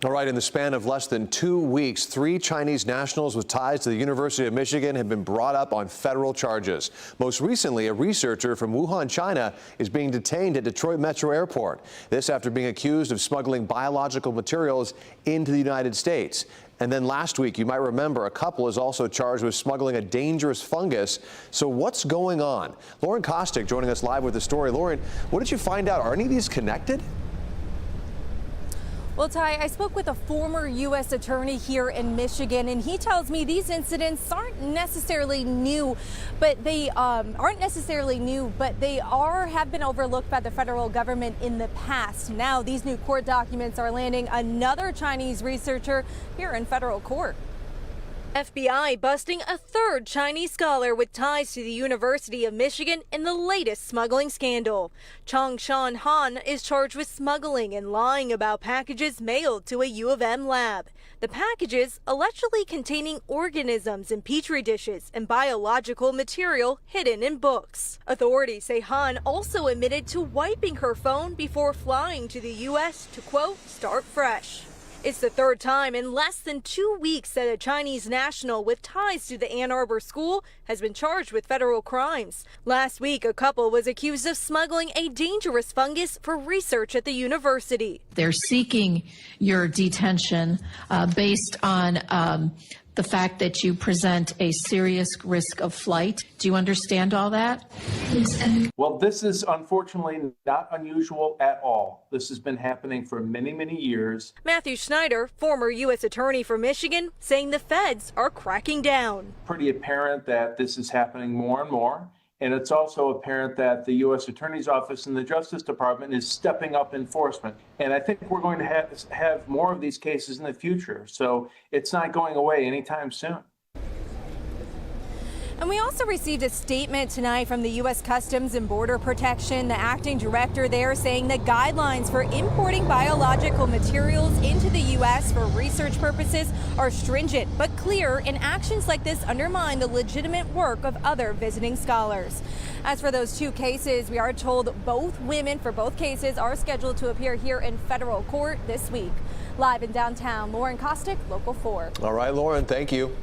All right, in the span of less than 2 weeks, 3 Chinese nationals with ties to the University of Michigan have been brought up on federal charges. Most recently, a researcher from Wuhan, China, is being detained at Detroit Metro Airport. This after being accused of smuggling biological materials into the United States. And then last week, you might remember, a couple is also charged with smuggling a dangerous fungus. So what's going on? Lauren Kostick joining us live with the story. Lauren, what did you find out? Are any of these connected? Well, Ty, I spoke with a former U.S. attorney here in Michigan, and he tells me these incidents aren't necessarily new, but they have been overlooked by the federal government in the past. Now, these new court documents are landing another Chinese researcher here in federal court. FBI busting a third Chinese scholar with ties to the University of Michigan in the latest smuggling scandal. Chongshan Han is charged with smuggling and lying about packages mailed to a U of M lab. The packages allegedly containing organisms in petri dishes and biological material hidden in books. Authorities say Han also admitted to wiping her phone before flying to the U.S. to, quote, start fresh. It's the third time in less than 2 weeks that a Chinese national with ties to the Ann Arbor school has been charged with federal crimes. Last week, a couple was accused of smuggling a dangerous fungus for research at the university. They're seeking your detention based on the fact that you present a serious risk of flight. Do you understand all that? Well, this is unfortunately not unusual at all. This has been happening for many, many years. Matthew Schneider, former U.S. attorney for Michigan, saying the feds are cracking down. Pretty apparent that this is happening more and more. And it's also apparent that the U.S. Attorney's Office and the Justice Department is stepping up enforcement. And I think we're going to have more of these cases in the future. So it's not going away anytime soon. And we also received a statement tonight from the U.S. Customs and Border Protection, the acting director there, saying the guidelines for importing biological materials into the U.S. for research purposes are stringent but clear, and actions like this undermine the legitimate work of other visiting scholars. As for those 2 cases, we are told both women for both cases are scheduled to appear here in federal court this week. Live in downtown, Lauren Kostick, Local 4. All right, Lauren, thank you.